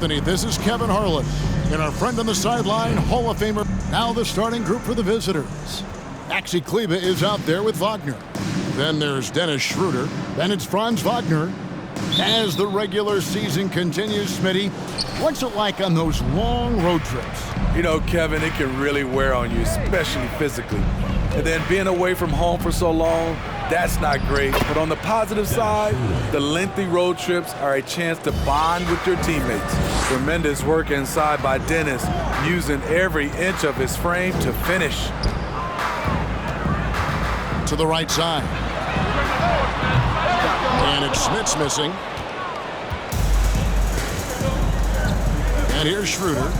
This is Kevin Harlan and our friend on the sideline, Hall of Famer. Now the starting group for the visitors. Ka4ika is out there with Wagner. Then there's Dennis Schroeder. Then it's Franz Wagner. As the regular season continues, Smitty, what's it like on those long road trips? You know, Kevin, it can really wear on you, especially physically. And then being away from home for so long, that's not great. But on the positive side, the lengthy road trips are a chance to bond with your teammates. Tremendous work inside by Dennis, using every inch of his frame to finish. To the right side. And it's Smith's missing. And here's Schroeder.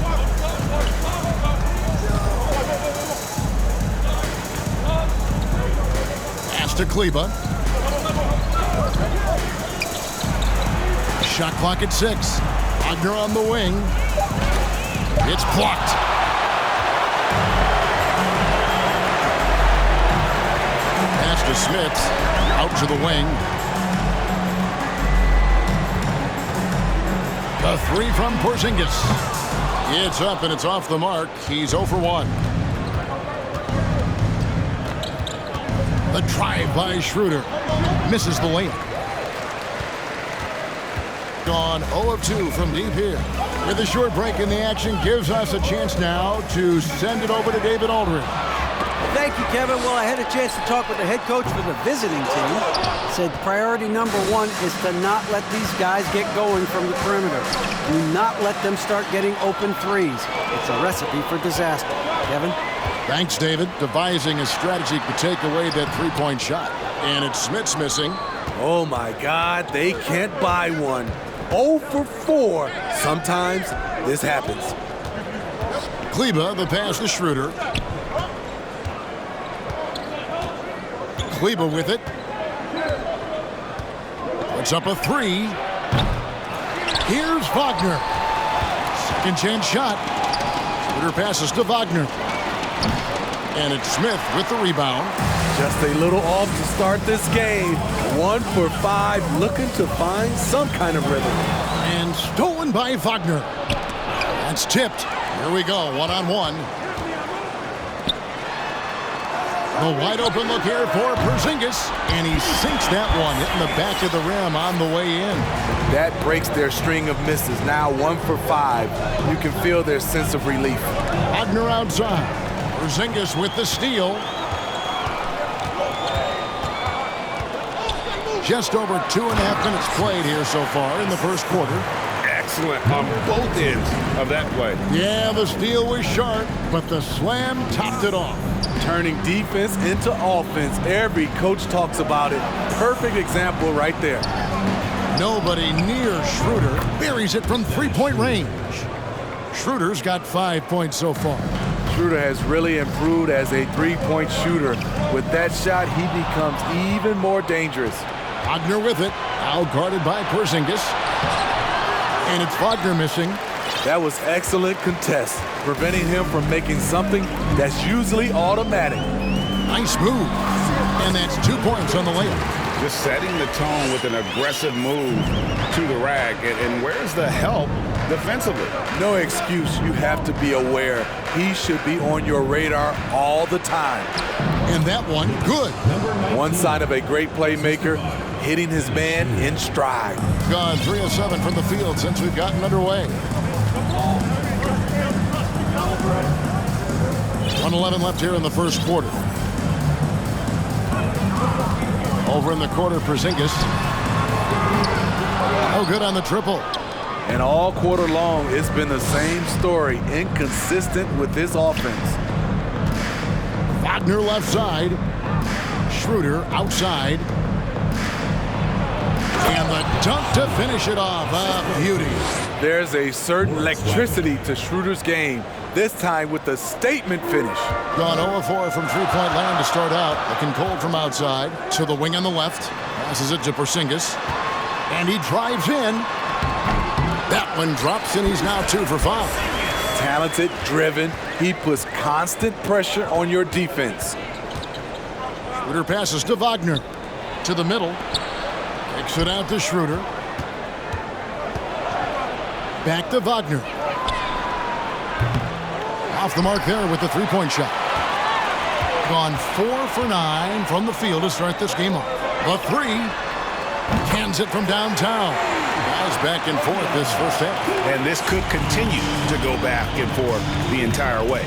Pass to Ka4ika. Shot clock at 6. Wagner on the wing. It's blocked. Pass to Smith. Out to the wing. The three from Porzingis. It's up and it's off the mark. He's 0 for 1. The drive by Schroeder. Misses the layup. Gone 0 of 2 from deep here. With a short break in the action, gives us a chance now to send it over to David Aldridge. Thank you, Kevin. Well, I had a chance to talk with the head coach for the visiting team. Said priority number 1 is to not let these guys get going from the perimeter. Do not let them start getting open threes. It's a recipe for disaster. Kevin? Thanks, David. Devising a strategy to take away that three-point shot. And it's Smith's missing. Oh, my God, they can't buy one. 0 for 4. Sometimes this happens. Ka4ika, the pass to Schroeder. Ka4ika with it. Puts up a 3. Here's Wagner. Second chance shot. Schroeder passes to Wagner. And it's Smith with the rebound. Just a little off to start this game. 1 for 5, looking to find some kind of rhythm. And stolen by Wagner. That's tipped. Here we go, one-on-one. The wide open look here for Porzingis. And he sinks that one, hitting the back of the rim on the way in. That breaks their string of misses. Now 1 for 5. You can feel their sense of relief. Wagner outside. Porzingis with the steal. Just over 2.5 minutes played here so far in the first quarter. Excellent on both ends of that play. Yeah, the steal was sharp, but the slam topped it off. Turning defense into offense. Every coach talks about it. Perfect example right there. Nobody near Schroeder. Buries it from three-point range. Schroeder's got 5 points so far. Schroeder has really improved as a three-point shooter. With that shot, he becomes even more dangerous. Wagner with it. Out guarded by Porzingis. And it's Wagner missing. That was excellent contest, preventing him from making something that's usually automatic. Nice move. And that's 2 points on the layup. Just setting the tone with an aggressive move to the rack. And where's the help defensively? No excuse. You have to be aware. He should be on your radar all the time. And that one, good. One sign of a great playmaker, hitting his man in stride. Gone 3 of 7 from the field since we've gotten underway. 1:11 left here in the first quarter. Over in the corner, Porzingis. Oh, good on the triple. And all quarter long, it's been the same story, inconsistent with his offense. Wagner left side. Schroeder outside. And the dunk to finish it off. A beauty. There's a certain electricity to Schroeder's game, this time with a statement finish. Gone 0 of 4 from three-point land to start out. Looking cold from outside. To the wing on the left. Passes it to Porzingis. And he drives in. That one drops, and he's now 2 for 5. Talented, driven. He puts constant pressure on your defense. Schroeder passes to Wagner. To the middle. Kicks it out to Schroeder. Back to Wagner. Off the mark there with the three-point shot. Gone 4 for 9 from the field to start this game off. The three. Cans it from downtown. Guys back and forth this first half. And this could continue to go back and forth the entire way.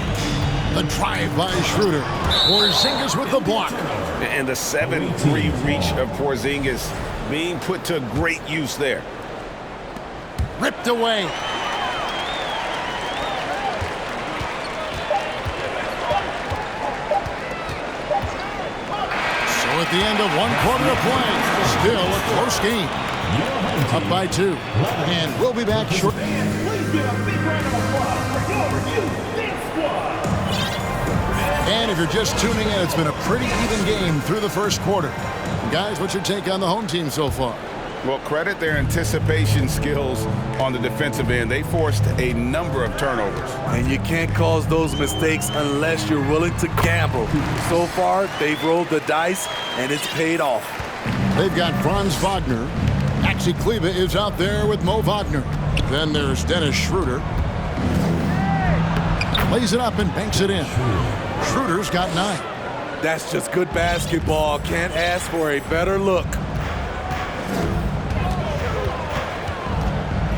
The drive by Schroeder. Porzingis with the block. And the 7-3 reach of Porzingis being put to great use there. Ripped away. So at the end of 1 quarter of play, still a close game. Up by 2. And we'll be back shortly. And if you're just tuning in, it's been a pretty even game through the first quarter. Guys, what's your take on the home team so far? Well, credit their anticipation skills on the defensive end. They forced a number of turnovers. And you can't cause those mistakes unless you're willing to gamble. So far, they've rolled the dice, and it's paid off. They've got Franz Wagner. Ka4ika is out there with Mo Wagner. Then there's Dennis Schroeder. Lays it up and banks it in. Schroeder's got 9. That's just good basketball. Can't ask for a better look.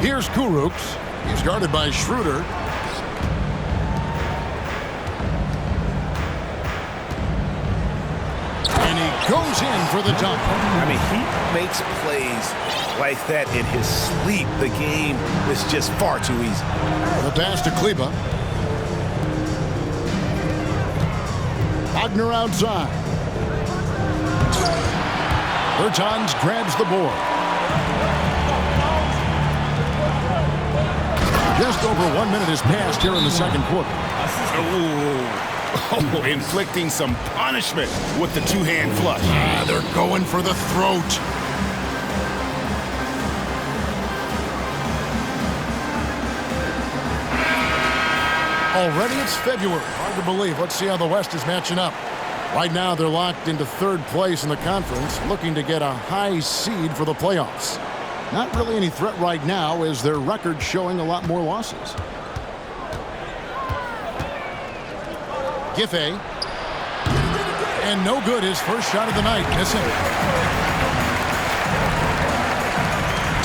Here's Ka4ika. He's guarded by Schroeder. And he goes in for the dunk. I mean, he makes plays like that in his sleep. The game is just far too easy. The pass to Kleber. Wagner outside. Bertans grabs the board. Just over 1 minute has passed here in the second quarter. Oh, inflicting some punishment with the two-hand flush. They're going for the throat. Already it's February. Hard to believe. Let's see how the West is matching up. Right now they're locked into 3rd place in the conference, looking to get a high seed for the playoffs. Not really any threat right now, as their record showing a lot more losses. Giffey. And no good, his first shot of the night, missing.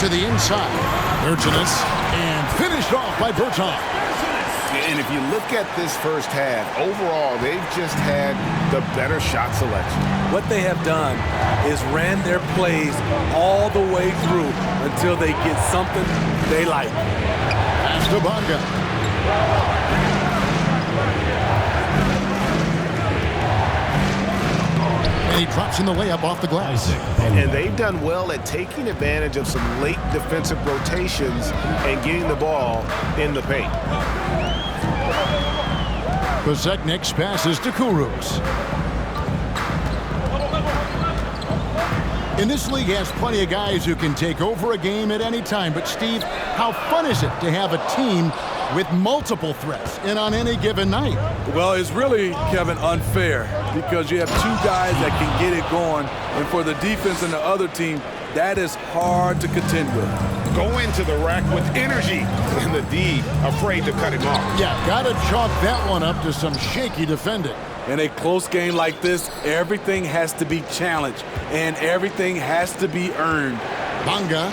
To the inside. Bertans. And finished off by Bertans. And if you look at this first half, overall, they've just had the better shot selection. What they have done is ran their plays all the way through until they get something they like. Pass to Bonga. And he drops in the layup off the glass. And they've done well at taking advantage of some late defensive rotations and getting the ball in the paint. Kozeknik's passes to Ka4ika. In this league has plenty of guys who can take over a game at any time. But, Steve, how fun is it to have a team with multiple threats and on any given night? Well, it's really, Kevin, unfair because you have 2 guys that can get it going. And for the defense and the other team, that is hard to contend with. Go into the rack with energy, and the D afraid to cut him off. Yeah, got to chalk that one up to some shaky defending. In a close game like this, everything has to be challenged, and everything has to be earned. Bonga.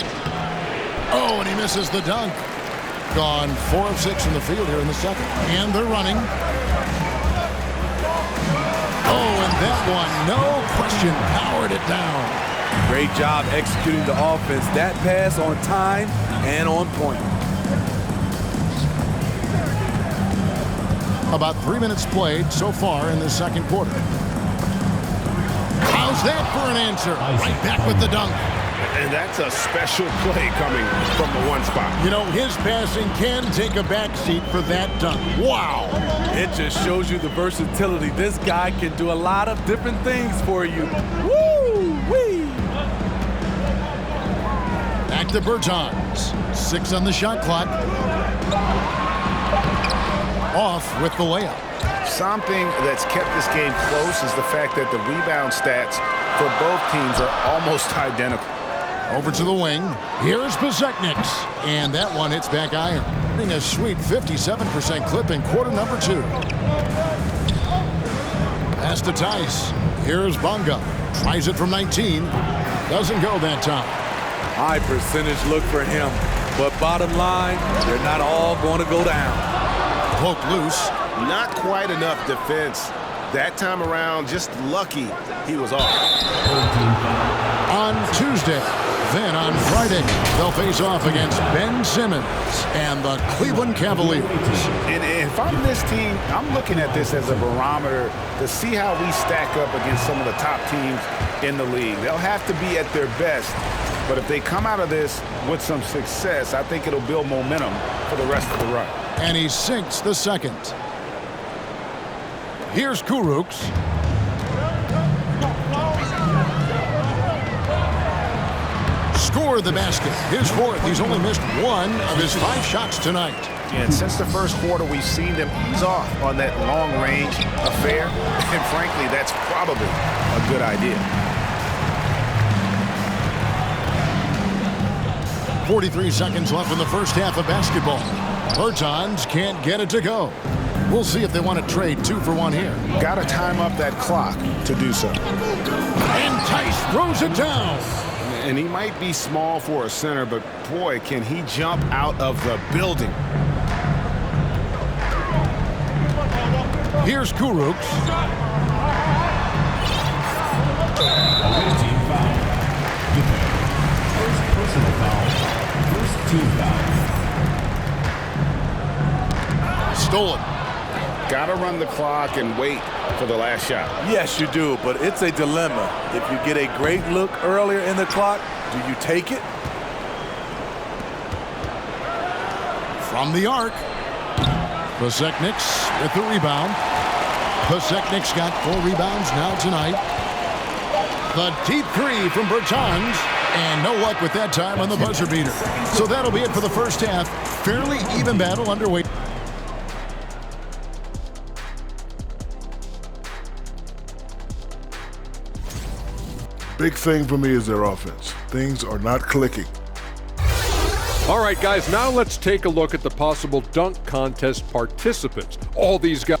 Oh, and he misses the dunk. Gone 4 of 6 in the field here in the second. And they're running. Oh, and that one, no question, powered it down. Great job executing the offense. That pass on time and on point. About 3 minutes played so far in the second quarter. How's that for an answer? Right back with the dunk. And that's a special play coming from the one spot. You know, his passing can take a backseat for that dunk. Wow. It just shows you the versatility. This guy can do a lot of different things for you. Woo-wee! Back to Bertans. 6 on the shot clock. Off with the layup. Something that's kept this game close is the fact that the rebound stats for both teams are almost identical. Over to the wing. Here's Bezekniks. And that one hits back iron. Getting a sweet 57% clip in quarter number 2. Pass to Tice. Here's Bonga. Tries it from 19. Doesn't go that time. High percentage look for him. But bottom line, they're not all going to go down. Poke loose. Not quite enough defense. That time around, just lucky he was off. On Tuesday, then on Friday, they'll face off against Ben Simmons and the Cleveland Cavaliers. And if I'm this team, I'm looking at this as a barometer to see how we stack up against some of the top teams in the league. They'll have to be at their best, but if they come out of this with some success, I think it'll build momentum for the rest of the run. And he sinks the second. Here's Ka4ika. Score the basket. His fourth. He's only missed 1 of his 5 shots tonight. And since the first quarter, we've seen them ease off on that long-range affair. And frankly, that's probably a good idea. 43 seconds left in the first half of basketball. Bertans can't get it to go. We'll see if they want to trade 2 for 1 here. Got to time up that clock to do so. And Tice throws it down. And he might be small for a center, but boy, can he jump out of the building. Here's Ka4ika. Stolen. Got to run the clock and wait for the last shot. Yes, you do, but it's a dilemma. If you get a great look earlier in the clock, do you take it? From the arc. Bezekniks with the rebound. Bezekniks got 4 rebounds now tonight. The deep 3 from Bertans. And no luck with that time on the buzzer beater. So that'll be it for the first half. Fairly even battle underway. Big thing for me is their offense. Things are not clicking. All right, guys, now let's take a look at the possible dunk contest participants. All these guys.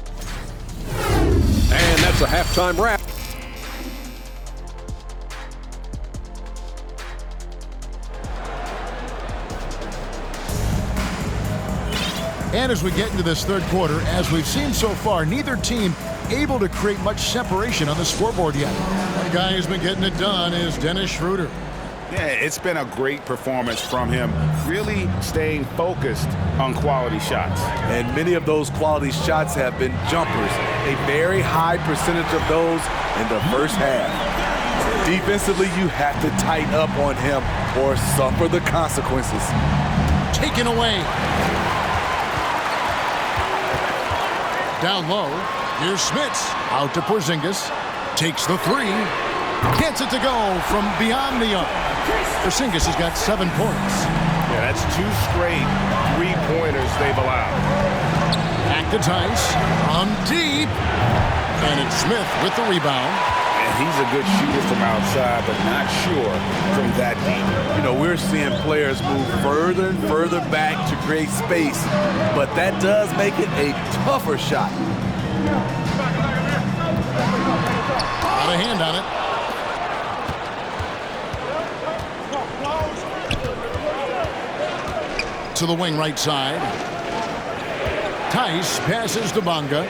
And that's a halftime wrap. And as we get into this third quarter, as we've seen so far, neither team able to create much separation on the scoreboard yet. The guy who's been getting it done is Dennis Schroeder. Yeah, it's been a great performance from him, really staying focused on quality shots. And many of those quality shots have been jumpers, a very high percentage of those in the first half. Defensively, you have to tighten up on him or suffer the consequences. Taken away. Down low, here's Smits. Out to Porzingis. Takes the 3. Gets it to go from beyond the arc. Porzingis has got 7 points. Yeah, that's 2 straight 3-pointers they've allowed. Back to Tice. On deep. And it's Smith with the rebound. And he's a good shooter from outside, but not sure from that deep. You know, we're seeing players move further and further back to create space, but that does make it a tougher shot. Got a hand on it. To the wing right side. Tice passes to Bonga.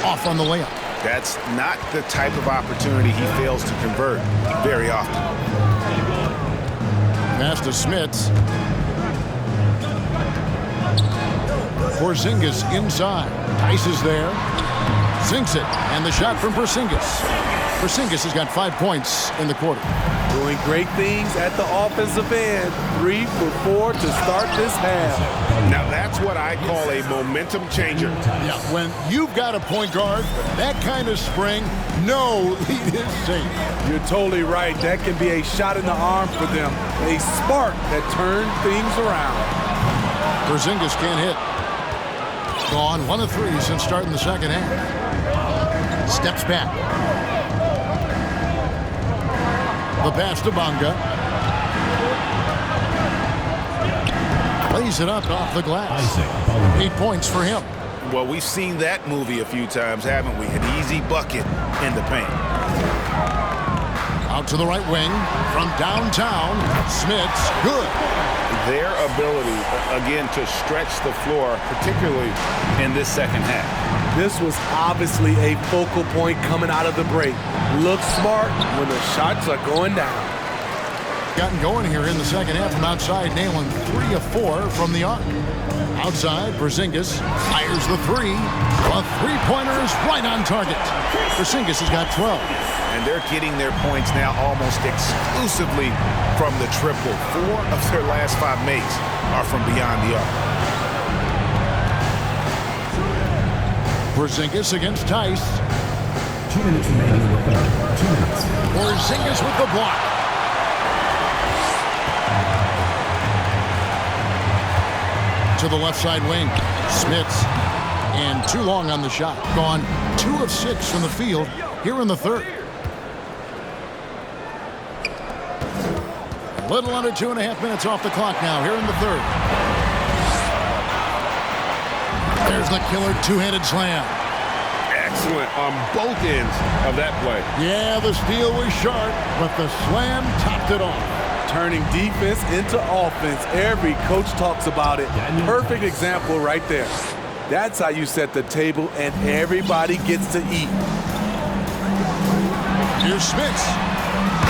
Off on the layup. That's not the type of opportunity he fails to convert very often. Pass to Smits. Porzingis inside. Tice is there. Sinks it. And the shot from Porzingis. Porzingis has got 5 points in the quarter. Doing great things at the offensive end. 3 for 4 to start this half. Now that's what I call a momentum changer. Yeah, when you've got a point guard, that kind of spring, no lead is safe. You're totally right. That can be a shot in the arm for them. A spark that turns things around. Porzingis can't hit. Gone 1 of 3 since starting the second half. Steps back. The pass to Bonga. Lays it up off the glass. 8 points for him. Well, we've seen that movie a few times, haven't we? An easy bucket in the paint. Out to the right wing. From downtown, Smith's good. Their ability, again, to stretch the floor, particularly in this second half. This was obviously a focal point coming out of the break. Look smart when the shots are going down. Gotten going here in the second half from outside, nailing 3 of 4 from the arc. Outside, Porzingis fires the 3. A three-pointer is right on target. Porzingis has got 12. And they're getting their points now almost exclusively from the triple. 4 of their last 5 makes are from beyond the arc. Porzingis against Tice. 2 minutes remaining in the third. 2 minutes. Porzingis with the block. To the left side wing. Smiths. And too long on the shot. Gone 2 of 6 from the field here in the third. A little under 2.5 minutes off the clock now here in the third. There's the killer two-handed slam. Excellent on both ends of that play. Yeah, the steal was sharp, but the slam topped it off. Turning defense into offense. Every coach talks about it. Perfect example right there. That's how you set the table and everybody gets to eat. Here's Smiths.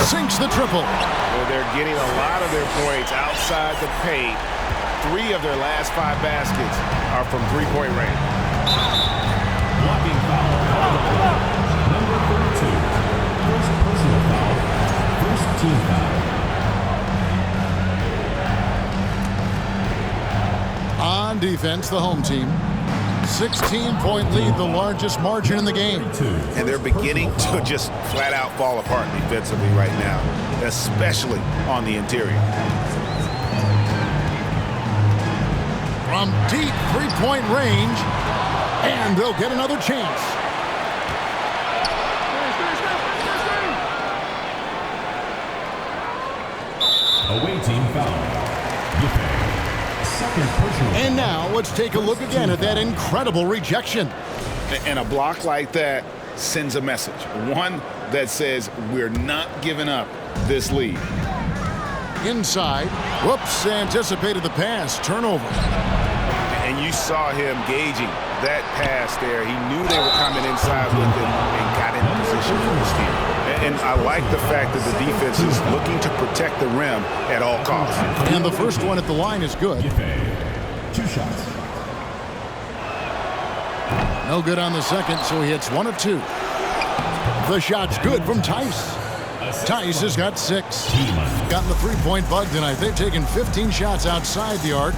Sinks the triple. Well, they're getting a lot of their points outside the paint. 3 of their last 5 baskets are from three-point range. Blocking foul. Number 32. First personal foul. First team foul. On defense, the home team. 16-point lead, the largest margin in the game. And they're beginning to just flat out fall apart defensively right now, especially on the interior. From deep three-point range, and they'll get another chance. Away team foul. Second personal. And now let's take a look again at that incredible rejection. And a block like that sends a message. One that says we're not giving up this lead. Inside. Whoops, anticipated the pass. Turnover. And you saw him gauging that pass there. He knew they were coming inside with him and got in position for the steal. And I like the fact that the defense is looking to protect the rim at all costs. And the first one at the line is good. 2 shots. No good on the second, so he hits 1 of 2. The shot's good from Tice. Tice has got 6. Gotten the three-point bug tonight. They've taken 15 shots outside the arc.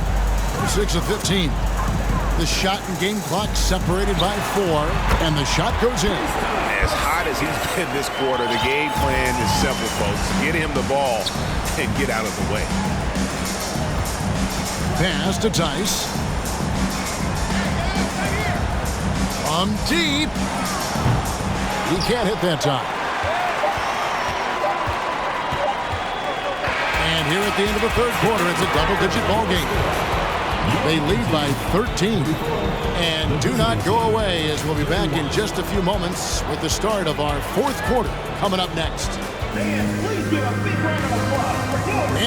6 of 15. The shot and game clock separated by 4, and the shot goes in. As hot as he's been this quarter, the game plan is simple, folks. Get him the ball and get out of the way. Pass to Tice. From deep. He can't hit that time. And here at the end of the third quarter, it's a double-digit ball game. They lead by 13. And do not go away, as we'll be back in just a few moments with the start of our fourth quarter coming up next. And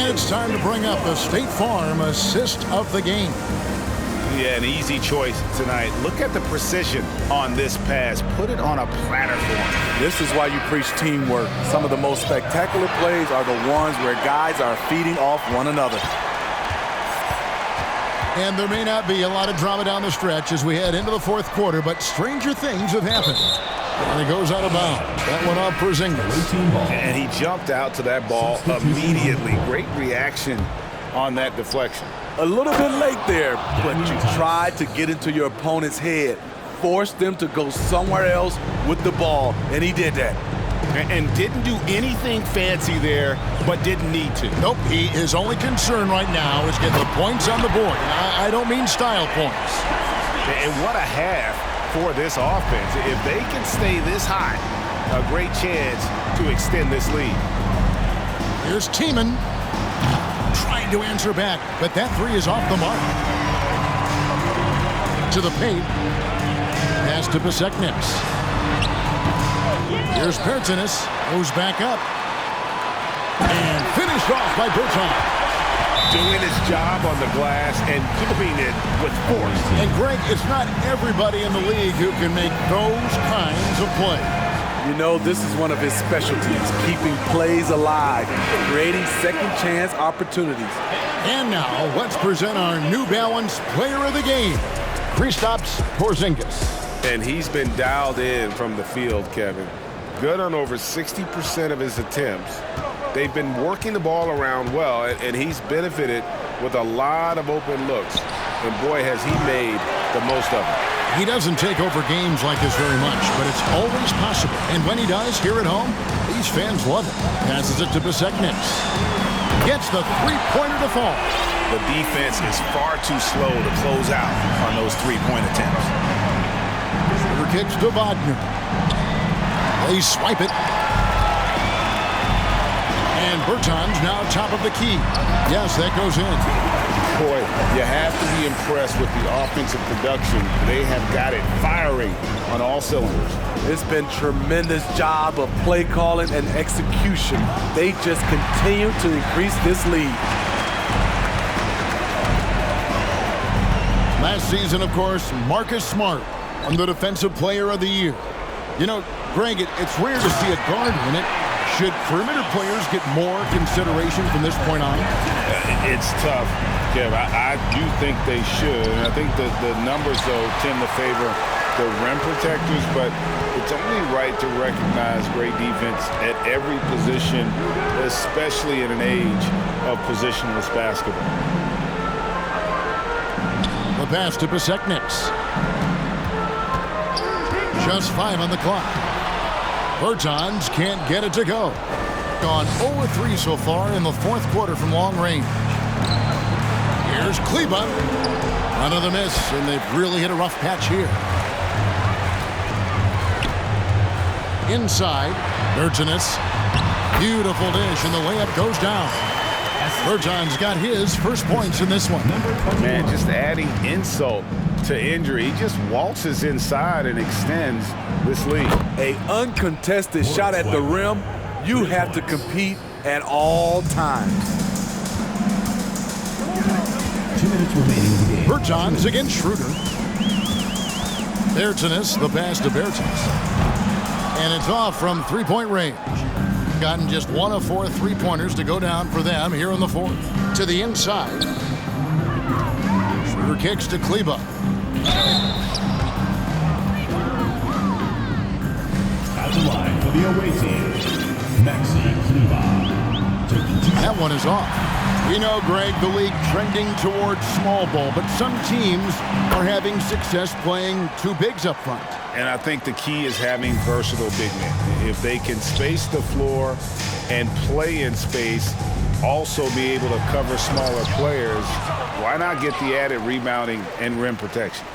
it's time to bring up the State Farm assist of the game. Yeah, an easy choice tonight. Look at the precision on this pass. Put it on a platter for him. This is why you preach teamwork. Some of the most spectacular plays are the ones where guys are feeding off one another. And there may not be a lot of drama down the stretch as we head into the fourth quarter, but stranger things have happened. And he goes out of bounds. That one off Porzingis. And he jumped out to that ball immediately. Great reaction on that deflection. A little bit late there, but you tried to get into your opponent's head. Forced them to go somewhere else with the ball, and he did that. And didn't do anything fancy there, but didn't need to. Nope, his only concern right now is getting the points on the board. I don't mean style points. And what a half for this offense. If they can stay this high, a great chance to extend this lead. Here's Tiemann trying to answer back, but that three is off the mark. To the paint. Pass to Ka4ika. Here's Pertinis, goes back up. And finished off by Bertans. Doing his job on the glass and doing it with force. And Greg, it's not everybody in the league who can make those kinds of plays. You know, this is one of his specialties, keeping plays alive, creating second chance opportunities. And now, let's present our New Balance Player of the Game, Kristaps Porzingis. And he's been dialed in from the field, Kevin. Good on over 60% of his attempts. They've been working the ball around well, and he's benefited with a lot of open looks. And boy, has he made the most of it. He doesn't take over games like this very much, but it's always possible. And when he does, here at home, these fans love it. Passes it to Ka4ika. Gets the three-pointer to fall. The defense is far too slow to close out on those three-point attempts. Over kicks to Wagner. They swipe it. And Bertans now top of the key. Yes, that goes in. Boy, you have to be impressed with the offensive production. They have got it firing on all cylinders. It's been tremendous job of play calling and execution. They just continue to increase this lead. Last season, of course, Marcus Smart won the Defensive Player of the Year. You know, Greg, it's rare to see a guard win it. Should perimeter players get more consideration from this point on? It's tough, Kev. I do think they should. And I think the numbers, though, tend to favor the rim protectors, but it's only right to recognize great defense at every position, especially in an age of positionless basketball. The pass to Ka4ika. Just 5 on the clock. Bertans can't get it to go. Gone 0-3 so far in the fourth quarter from long range. Here's Kleber. Another miss, and they've really hit a rough patch here. Inside, Bertans. Beautiful dish, and the layup goes down. Bertans got his first points in this one. Man, just adding insult to injury. He just waltzes inside and extends this lead. An uncontested shot at the rim, you have to compete at all times. 2 minutes remaining in the game. Bertans against Schroeder. Bertans, the pass to Bertans. And it's off from three-point range. Gotten just 1 of 4 three-pointers to go down for them here in the fourth. To the inside. Schroeder kicks to Kleber. At the line for the away team, Maxi Kleber. That one is off. We know, Greg, the league trending towards small ball, but some teams are having success playing two bigs up front. And I think the key is having versatile big men. If they can space the floor and play in space, also be able to cover smaller players, why not get the added rebounding and rim protection?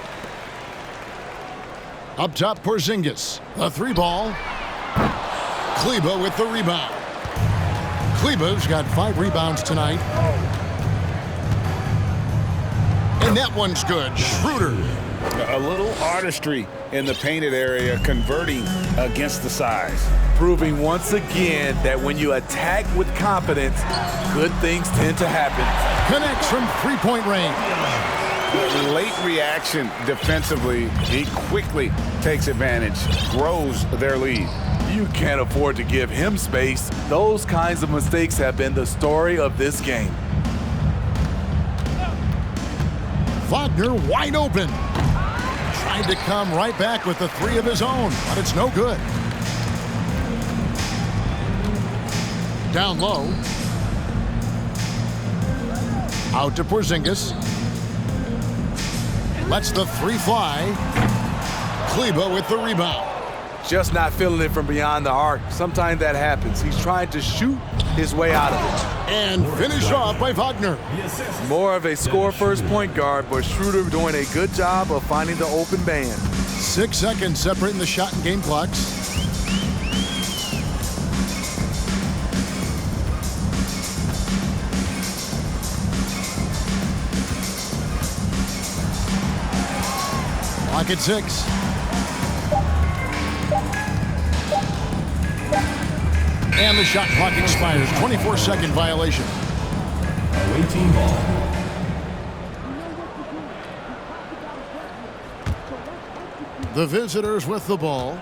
Up top, Porzingis. A three ball. Kleber with the rebound. Kleber's got 5 rebounds tonight. And that one's good. Schroeder. A little artistry in the painted area, converting against the size. Proving once again that when you attack with confidence, good things tend to happen. Connects from three-point range. Late reaction defensively. He quickly takes advantage, grows their lead. You can't afford to give him space. Those kinds of mistakes have been the story of this game. Wagner wide open. Tried to come right back with the 3 of his own, but it's no good. Down low. Out to Porzingis. Lets the 3 fly. Kleber with the rebound. Just not feeling it from beyond the arc. Sometimes that happens. He's trying to shoot his way out of it. And finished off by Wagner. More of a score-first point guard, but Schroeder doing a good job of finding the open man. 6 seconds separating the shot and game clocks. Clock at 6. And the shot clock expires. 24-second violation. Away team ball. The visitors with the ball.